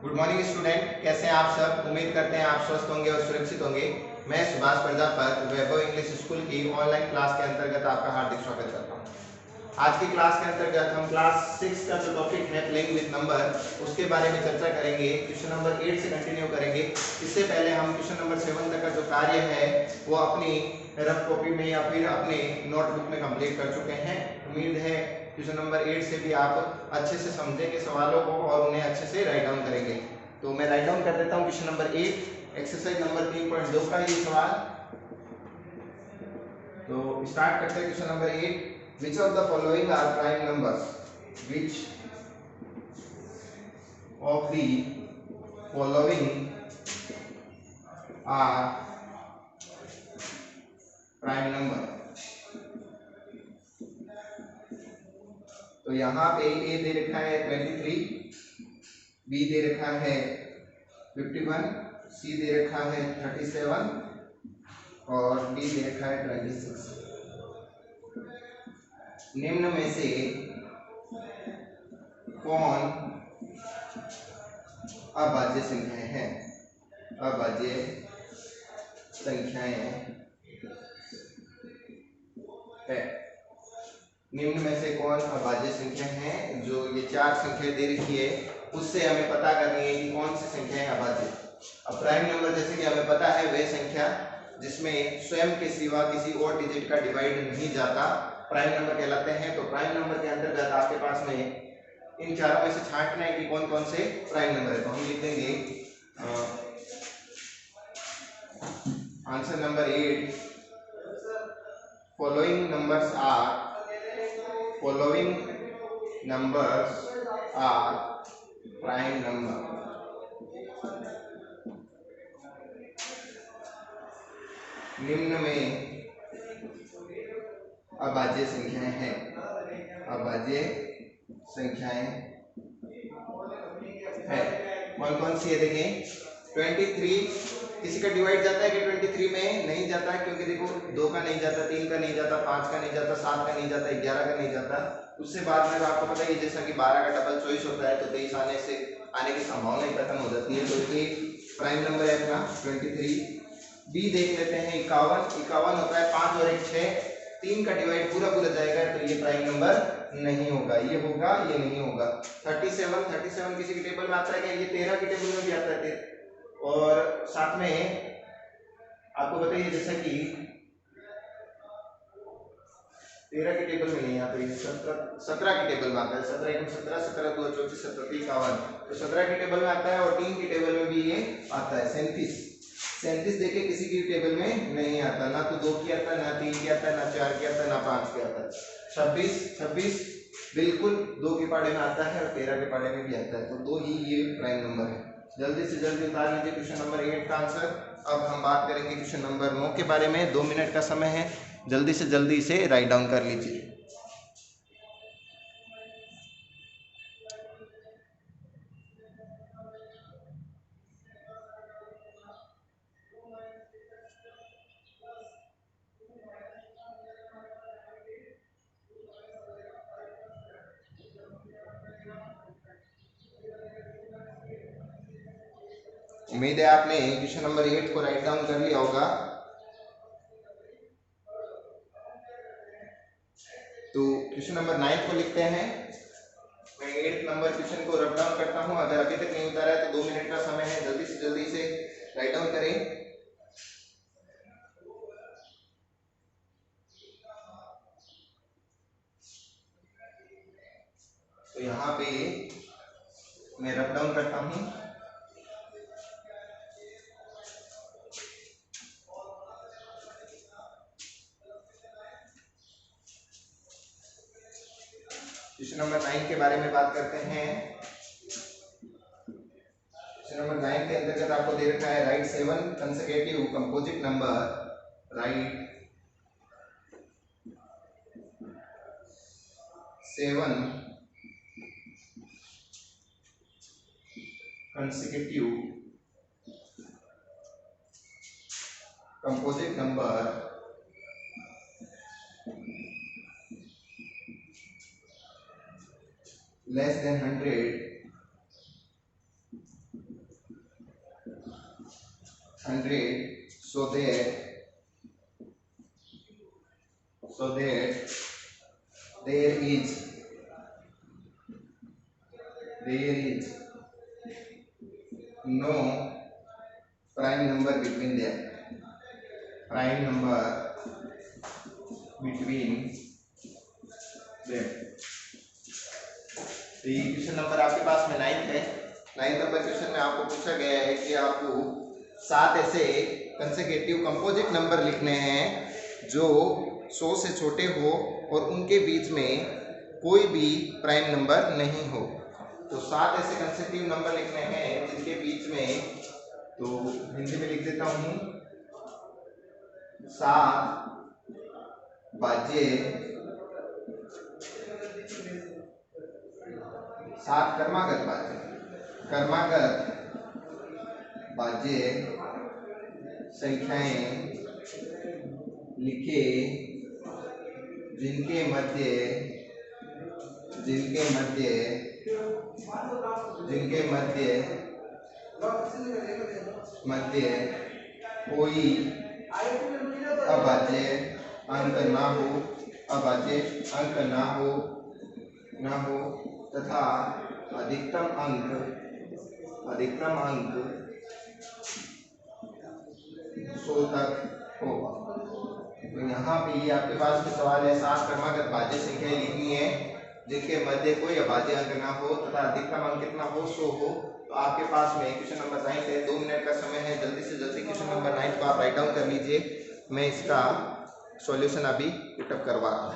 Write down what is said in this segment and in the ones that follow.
Good morning student, कैसे हैं आप सब। उम्मीद करते हैं आप स्वस्थ होंगे और सुरक्षित होंगे। मैं सुभाष प्रजापत वैभव इंग्लिश स्कूल की ऑनलाइन क्लास के अंतर्गत आपका हार्दिक स्वागत करता हूं। आज की क्लास के अंतर्गत हम क्लास 6 का जो टॉपिक है प्लेइंग विद नंबर, उसके बारे में चर्चा करेंगे। क्वेश्चन नंबर 8 से कंटिन्यू करेंगे। इससे पहले हम क्वेश्चन नंबर 7 तक का जो कार्य है वो अपनी रफ कॉपी में या फिर अपने नोटबुक में कंप्लीट कर चुके हैं। उम्मीद है क्वेश्चन नंबर 8 से भी आप अच्छे से समझेंगे सवालों को और उन्हें अच्छे से राइट डाउन करेंगे। तो मैं राइट डाउन कर देता हूं क्वेश्चन नंबर 8 एक्सरसाइज नंबर 3.2 का ये सवाल। तो स्टार्ट करते हैं question number 8। Which of the following are prime numbers? Which of the following are prime number? तो यहाँ पे ए दे रखा है 23, बी दे रखा है 51, सी दे रखा है 37 और डी दे रखा है 26। निम्न में से कौन अभाज्य संख्याएं हैं? अभाज्य संख्याएं है। निम्न में से कौन अभाज्य संख्या है? जो ये चार संख्या दे रखी है उससे हमें पता करनी है कि कौन सी संख्या है अभाज्य। अब प्राइम नंबर जैसे कि हमें पता है वह संख्या जिसमें स्वयं के सिवा किसी और डिजिट का डिवाइड नहीं जाता प्राइम नंबर कहलाते हैं। तो प्राइम नंबर के अंतर्गत आपके पास में इन चारों में से छांटना है कि कौन कौन से प्राइम नंबर है। तो हम लिख देंगे answer number 8, following numbers are prime number। निम्न में अभाज्य संख्याएं हैं। अभाज्य संख्याएं है। कौन कौन सी है देखें। 23 किसी का डिवाइड जाता है कि 23 में नहीं जाता है, क्योंकि देखो 2 का नहीं जाता, 3 का नहीं जाता, 5 का नहीं जाता, 7 का नहीं जाता, 11 का नहीं जाता। उससे बाद में आपको पता है जैसा कि 12 का डबल चॉइस होता है तो 23 आने की संभावना ही खत्म हो जाती है। तो ये प्राइम नंबर है अपना 23। बी देख लेते हैं 51 होता है 5 और 1 6, 3 का डिवाइड पूरा पूरा जाएगा तो ये प्राइम नंबर नहीं होगा, ये होगा, ये नहीं होगा। 37 किसी की टेबल में आता है क्या? ये 13 की टेबल में भी आता है। और साथ में आपको बताइए जैसा कि 13 की टेबल में नहीं आता, ये 17 की टेबल में आता है। 17 1 17, 17 2 24, 17 51, तो 17 की टेबल में आता है और 3 की टेबल में भी ये आता है। 37 देखे किसी की टेबल में नहीं आता, ना तो 2 की आता है, ना 3 की आता है, ना 4 की आता है, ना 5 की आता है। 26 बिल्कुल 2 के पाड़े में आता है और 13 के पाड़े में भी आता है। तो 2 ही ये प्राइम नंबर है। जल्दी से जल्दी उतार लीजिए क्वेश्चन नंबर 8 का आंसर। अब हम बात करेंगे क्वेश्चन नंबर 9 के बारे में। 2 मिनट का समय है, जल्दी से जल्दी इसे राइट डाउन कर लीजिए। उम्मीद है आपने क्वेश्चन नंबर 8 को राइट डाउन कर लिया होगा। तो क्वेश्चन नंबर 9 को लिखते हैं। मैं 8 नंबर क्वेश्चन को रफ डाउन करता हूं। अगर अभी तक नहीं उतारा है तो 2 मिनट का समय है, जल्दी से जल्दी इसे राइट डाउन करें। तो यहाँ पे मैं रफ डाउन करता हूं। क्वेश्चन नंबर 9 के बारे में बात करते हैं। क्वेश्चन नंबर 9 के अंतर्गत आपको दे रखा है right 7 consecutive composite number. Right 7 consecutive composite number less than 100 100 so that there is no prime number between them. Prime number between them. तो ये क्वेश्चन नंबर आपके पास में 9th है। 9th नंबर क्वेश्चन में आपको पूछा गया है कि आपको 7 ऐसे कंसेक्यूटिव कंपोजिट नंबर लिखने हैं जो 100 से छोटे हो और उनके बीच में कोई भी प्राइम नंबर नहीं हो। तो 7 ऐसे कंसेक्यूटिव नंबर लिखने हैं जिनके बीच में, तो हिंदी में लिख देता हूँ, 7 भाज्य 7 क्रमागत भाज्य संख्याएं लिखे जिनके मध्य कोई अभाज्य अंक ना हो तथा अधिकतम अंक 100 तक हो। तो यहाँ पे ये आपके पास में सवाल है, 7 क्रमागत भाज्य संख्याएं लिखनी है जिनके मध्य कोई अभाज्य अंक ना हो तथा अधिकतम अंक कितना हो, 100 हो। तो आपके पास में क्वेश्चन नंबर 9 है, 2 मिनट का समय है, जल्दी से जल्दी क्वेश्चन नंबर 9 को आप राइट डाउन कर लीजिए। मैं इसका सॉल्यूशन अभी पुटअप करवा रहा हूँ।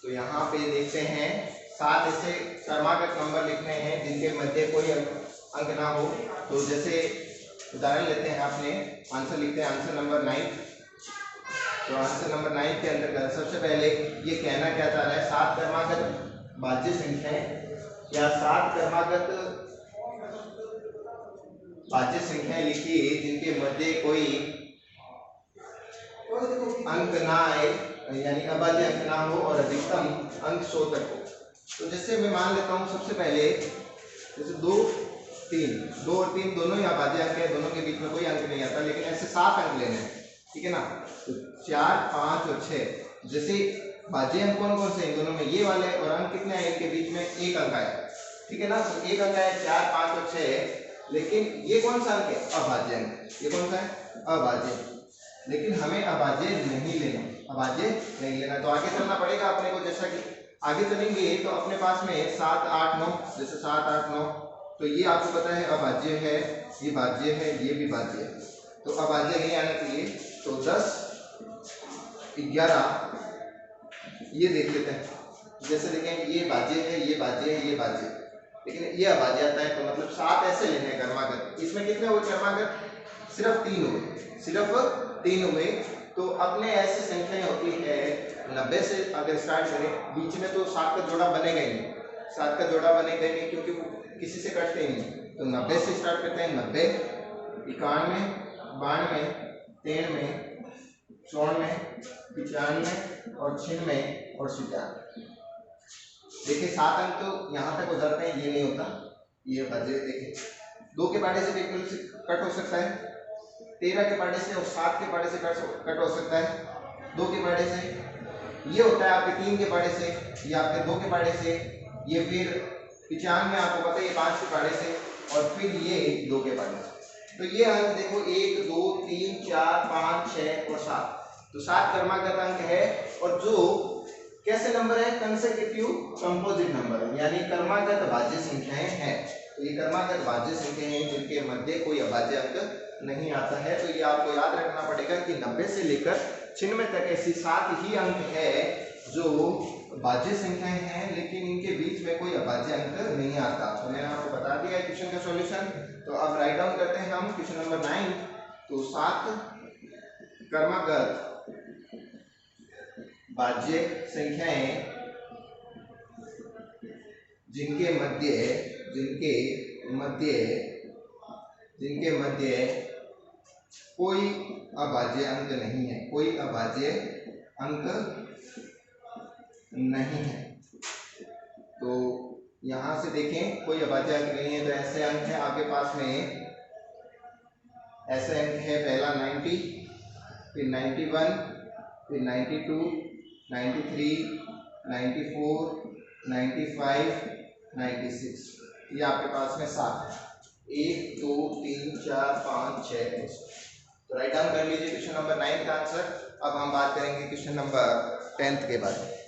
तो यहाँ पे देखते हैं 7 ऐसे क्रमागत नंबर लिखने हैं जिनके मध्य कोई अंक ना हो। तो जैसे उदाहरण लेते हैं, आपने आंसर लिखते हैं, आंसर नंबर 9। तो आंसर नंबर 9 के अंतर्गत सबसे पहले ये कहना क्या चाह रहा है, 7 क्रमागत भाज्य संख्याएं या 7 क्रमागत भाज्य संख्याएं लिखिए जिनके मध्य कोई अंक ना आए, यानी अभाज्य अंक ना हो और अधिकतम अंक 100 तक हो। तो जैसे मैं मान लेता हूँ, सबसे पहले जैसे 2 और 3 दोनों ही अभाज्य अंक है, दोनों के बीच में कोई अंक नहीं आता, लेकिन ऐसे 7 अंक लेने हैं, ठीक है ना। तो 4, 5 और 6 जैसे भाज्य अंक कौन कौन से हैं दोनों में, ये वाले, और अंक कितने हैं इनके बीच में, 1 अंक आया, ठीक है ना। तो 1 अंक आया 4, 5 और 6, लेकिन ये कौन सा अंक है, अभाज्य अंक। ये कौन सा है, अभाज्य। लेकिन हमें अभाज्य नहीं लेना, तो आगे चलना पड़ेगा अपने को। जैसा कि आगे चलेंगे तो अपने पास में 7, 8, 9, जैसे 7, 8, 9, तो ये आपको पता है अभाज्य है, ये भाज्य है, ये भी भाज्य है, तो अभाज्य नहीं आना चाहिए। तो 10, 11 ये देख लेते हैं, जैसे देखें ये भाज्य है, ये भाज्य है, ये भाज्य, लेकिन ये अभाज्य आता है। तो मतलब 7 ऐसे लेने हैं क्रमागत। इसमें कितने हुए क्रमागत, सिर्फ 3 हुए। तो अपने ऐसी संख्याएं होती है 90 से अगर स्टार्ट करें, बीच में तो 7 का जोड़ा बनेगा ही नहीं, 7 का जोड़ा बनेगा ही नहीं, क्योंकि वो किसी से कटते ही नहीं। तो 90 से स्टार्ट करते हैं, 90, 91, 92, 93, 94, 95 और 96 और 97। देखिए 7 अंक तो यहाँ तक हो जाते हैं, ये नहीं होता, ये भाज्य। देखिए 2 के पाड़े से बिल्कुल कट हो सकता है, 13 के पाड़े से और 7 के पाड़े से कट हो सकता है, 2 के पाड़े से ये होता है, आपके 3 के पाड़े से, ये आपके 2 के पाड़े से, ये फिर 95 आपको पता है ये 5 के पाड़े से, और फिर ये 2 के पाड़े से। तो ये अंक देखो 1, 2, 3, 4, 5, 6 और 7, तो 7 क्रमागत अंक है। और जो कैसे नंबर है, कंसेक्यूटिव कंपोजिट नंबर, यानी क्रमागत भाज्य संख्याएं हैं। तो ये क्रमागत भाज्य संख्याएं हैं जिनके मध्य कोई अभाज्य अंक नहीं आता है। तो ये आपको याद रखना पड़ेगा कि 90 से लेकर 96 तक ऐसी 7 ही अंक है जो भाज्य संख्याएं हैं, लेकिन इनके बीच में कोई अभाज्य अंक नहीं आता। तो मैंने आपको बता दिया है क्वेश्चन का सॉल्यूशन। तो अब राइट डाउन करते हैं हम क्वेश्चन नंबर 9। तो 7 क्रमागत भाज्य संख्याएं जिनके मध्य कोई अभाज्य अंक नहीं है, कोई अभाज्य अंक नहीं है। तो यहां से देखें कोई अभाज्य अंक नहीं है, तो ऐसे अंक है आपके पास में, ऐसे अंक है पहला 90, फिर 91, फिर 92, 93, 94, 95, 96, ये आपके पास में 7 है। 1 2 3 4 5 6। तो राइट डाउन कर लीजिए क्वेश्चन नंबर 9 का आंसर। अब हम बात करेंगे क्वेश्चन नंबर 10 के बारे में।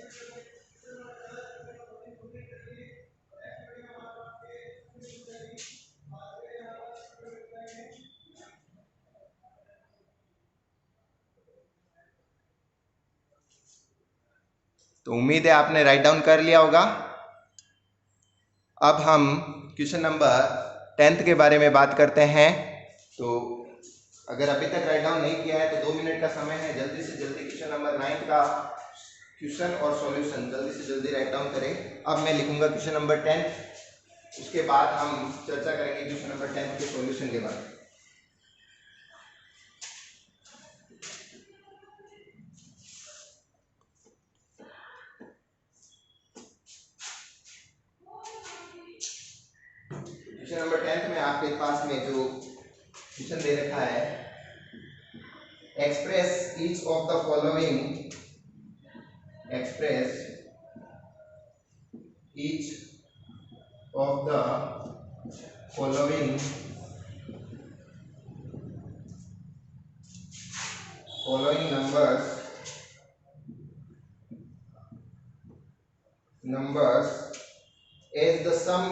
तो उम्मीद है आपने राइट डाउन कर लिया होगा। अब हम क्वेश्चन नंबर 10 के बारे में बात करते हैं। तो अगर अभी तक राइट डाउन नहीं किया है तो 2 मिनट का समय है, जल्दी से जल्दी क्वेश्चन नंबर 9 का क्वेश्चन और सॉल्यूशन जल्दी से जल्दी राइट डाउन करें। अब मैं लिखूंगा क्वेश्चन नंबर 10, उसके बाद हम चर्चा करेंगे क्वेश्चन नंबर 10 के सॉल्यूशन के बारे में। क्वेश्चन नंबर 10 में आपके पास में जो क्वेश्चन दे रखा है, express each of the following, express each of the following numbers as the sum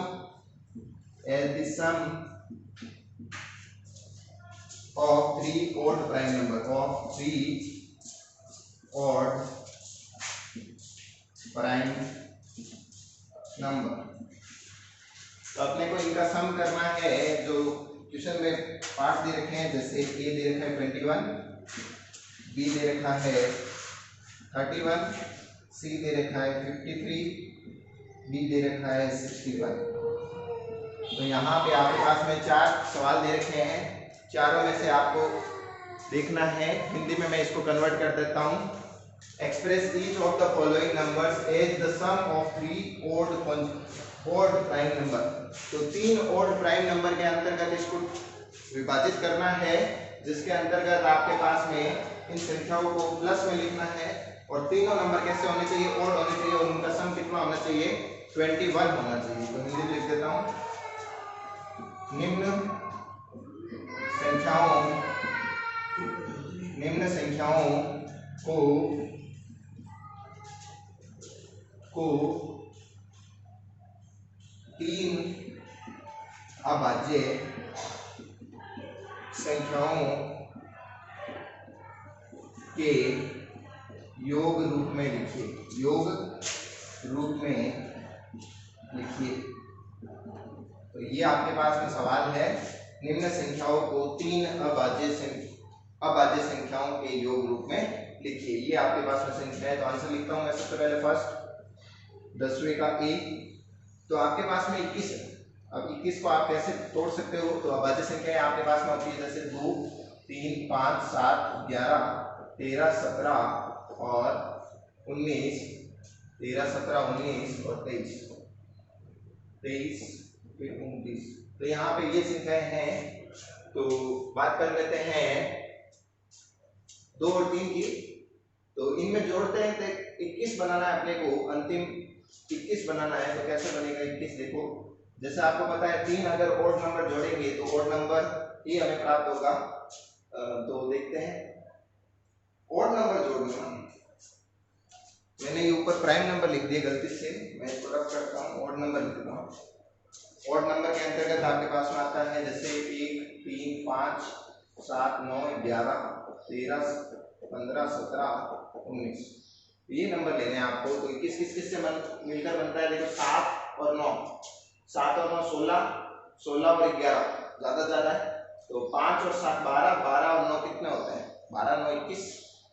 of 3 odd prime number, तो अपने को इनका सम करना है। जो क्वेश्चन में पार्ट दे रखे हैं, जैसे ए दे रखा है 21, बी दे रखा है 31, सी दे रखा है 53, डी दे रखा है 61। तो यहाँ पे आपके पास में 4 सवाल दे रखे हैं, चारों में से आपको देखना है। हिंदी में मैं इसको कन्वर्ट कर देता हूँ। Express each of the following numbers as the sum of 3 odd prime number. तो 3 ओड प्राइम नंबर के अंतर्गत इसको विभाजित करना है, जिसके अंतर्गत आपके पास में इन संख्याओं को प्लस में लिखना है। और तीनों नंबर कैसे होने चाहिए, ओड होने चाहिए, और उनका सम कितना होना चाहिए, 21 होना चाहिए। तो हिंदी में लिख देता हूँ, निम्न संख्याओं को 3 अभाज्य संख्याओं के योग रूप में लिखिए। तो ये आपके पास में सवाल है, निम्न संख्याओं को 3 अभाज्य संख्याओं के योग रूप में लिखिए। ये आपके पास में संख्या है। तो आंसर लिखता हूं मैं सबसे पहले फर्स्ट 10वें का ए। तो आपके पास में 21 है। अब 21 को आप कैसे तोड़ सकते हो, तो अभाज्य संख्याएं आपके पास में होती है, जैसे 2 3 5 7 11 13 17 और 19, 13 17 19 और 23 फिर 29। तो यहाँ पे ये संख्याएं हैं। तो बात कर लेते हैं 2 और 3 की। तो इनमें जोड़ते हैं तो 21 बनाना है अपने को, अंतिम 21 बनाना है। तो कैसे बनेगा 21, देखो जैसे आपको पता है 3 अगर ओड नंबर जोड़ेंगे तो ओड नंबर ही हमें प्राप्त होगा। तो देखते हैं, ओड नंबर जोड़ना, मैंने ये ऊपर प्राइम नंबर लिख दिया गलती से, मैं इसको रफ करता हूँ, ओड नंबर लिख देता हूँ। ओड नंबर के अंतर्गत आपके पास में आता है जैसे 1 3 5 7 9 11 13 15 17 19, ये नंबर लेने हैं आपको। तो 21 किस से मिलकर बनता है, देखो 7 और 9, 7 और 9 16, 16 और 11 ज्यादा है। तो 5 और 7 12, 12 और 9 कितने होते हैं, 12 9 21,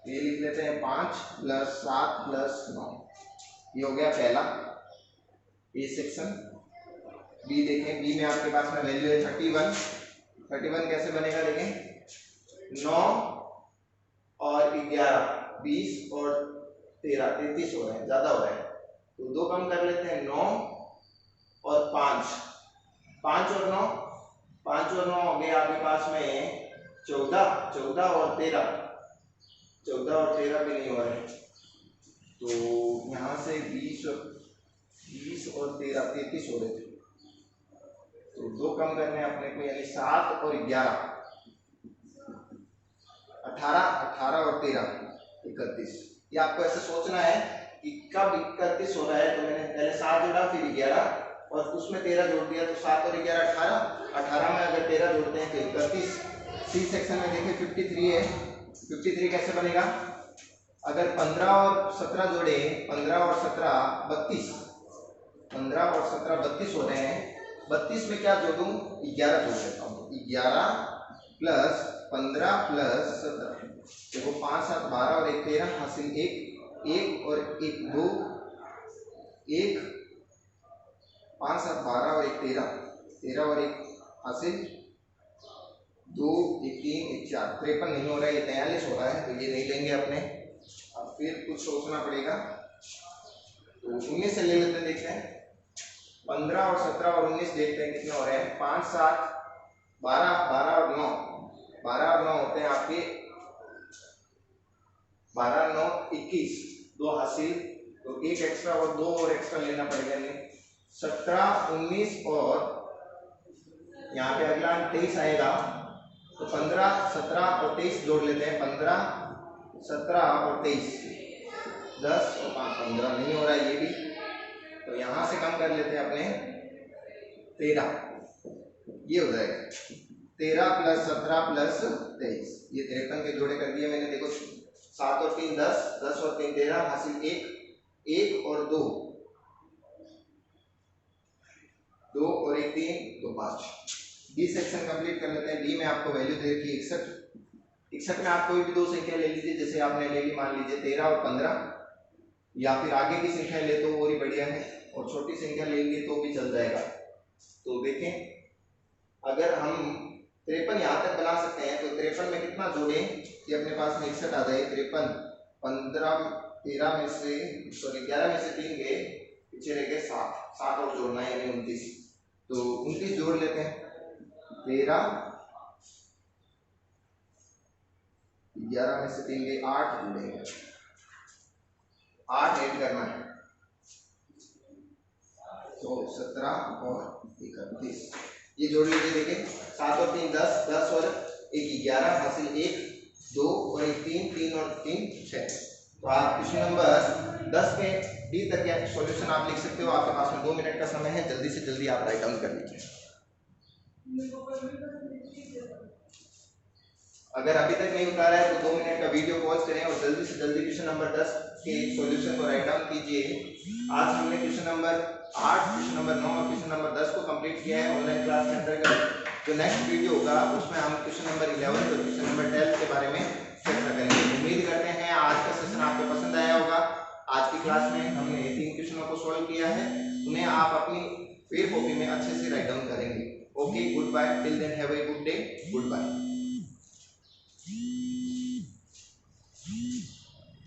ये लिख लेते हैं 5 + 7 + 9। ये हो गया पहला ए सेक्शन। बी देखें, बी में आपके पास में वैल्यू है 31। 31 कैसे बनेगा देखें, 9 और 11 20 और 13 33 हो रहे हैं, ज्यादा हो रहे हैं तो 2 कम कर लेते हैं, 9 और 5 5 और 9 5 और 9 हो गए आपके पास में 14 14 और 13 14 और 13 भी नहीं हो रहे, तो यहाँ से 20 और 13 33 हो रहे थे, तो 2 कम करने हैं अपने को, यानी 7 और 11 18 और 13 31। ये आपको ऐसे सोचना है कि कब 31 हो रहा है, तो मैंने पहले 7 जोड़ा फिर 11 और उसमें 13 जोड़ दिया, तो 7 और 11 18 में अगर 13 जोड़ते हैं तो 31। सी सेक्शन में देखिए 53 है। 53 कैसे बनेगा, अगर 15 और 17 जोड़े, 15 और 17 32, 15 और 17 32 हो रहे हैं। 32 में क्या जोड़ूं, 11 जोड़ देता हूँ, 11 + 15 + 17, देखो 5 7 12 और 1 13 हासिल 1 और 1 2 1 5 7 12 और 1 13 13 और 1 हासिल 2 1 3 1 4 53 नहीं हो रहा है, ये 43 हो रहा है, तो ये नहीं लेंगे अपने। अब फिर कुछ सोचना पड़ेगा, तो 19 से ले लेते हैं, देखते हैं 15 और 17 और 19 देखते हैं कितने हो रहे हैं। 5 7 12 12 और 9 12 और 9 होते हैं आपके 12 9 21, 2 हासिल, तो 1 एक्स्ट्रा और 2 और एक्स्ट्रा लेना पड़ेगा, नहीं 17 19 और यहाँ पे अगला 23 आएगा, तो 15 17 और 23 जोड़ लेते हैं, 15 17 और 23 10 और 5 15 नहीं हो रहा है ये भी, तो यहाँ से कम कर लेते हैं अपने 13, ये हो जाएगा 13 + 17 + 23, ये 53 के जोड़े कर दिए मैंने, देखो 7 और 3 10 10 और 3 13 हासिल 1 और 2 2 और 1 3 तो 5। बी सेक्शन कंप्लीट कर लेते हैं। बी में आपको वैल्यू दे रखी है 61 में आप कोई भी 2 संख्या ले लीजिए, जैसे आपने ले ली मान लीजिए 13 और 15, या फिर आगे की संख्या ले तो और ही बढ़िया है, और छोटी संख्या लेंगे तो भी चल जाएगा। तो देखें अगर हम 53 यहाँ तक बना सकते हैं, तो 53 में कितना जोड़ें कि अपने पास में 61 आ जाए। 53 15 13 में से सॉरी 11 में से 3 गए, पीछे रह गए 7 और जोड़ना है यानी 29, तो 29 जोड़ लेते हैं। 13 11 में से 3 गए 8 जोड़ेंगे, 8 ऐड करना है, तो 17 और 31 ये जोड़ लीजिए। देखिए 7 और 3 10 10 और 1 11 हासिल 1 2 और 1 3 3 और 3 6। तो आप क्वेश्चन नंबर 10 के डी तक का सॉल्यूशन आप लिख सकते हो। आपके पास में 2 मिनट का समय है, जल्दी से जल्दी आप राइट डाउन कर लीजिए। अगर अभी तक नहीं उतारा है तो 2 मिनट का वीडियो पॉज करें और जल्दी से जल्दी क्वेश्चन नंबर 10 के सॉल्यूशन को राइट डाउन कीजिए। आज हमने क्वेश्चन नंबर 8, क्वेश्चन नंबर 9 और क्वेश्चन नंबर 10 को कंप्लीट किया है ऑनलाइन क्लास के अंतर्गत। जो नेक्स्ट वीडियो होगा उसमें हम क्वेश्चन नंबर 11 और क्वेश्चन नंबर 12 के बारे में चर्चा करेंगे। उम्मीद करते हैं आज का सेशन आपको पसंद आया होगा। आज की क्लास में हमने 3 क्वेश्चनों को सॉल्व किया है, उन्हें आप अपनी फिर कॉपी में अच्छे से राइट डाउन करेंगे। Okay, good bye, till then have a good day, good bye.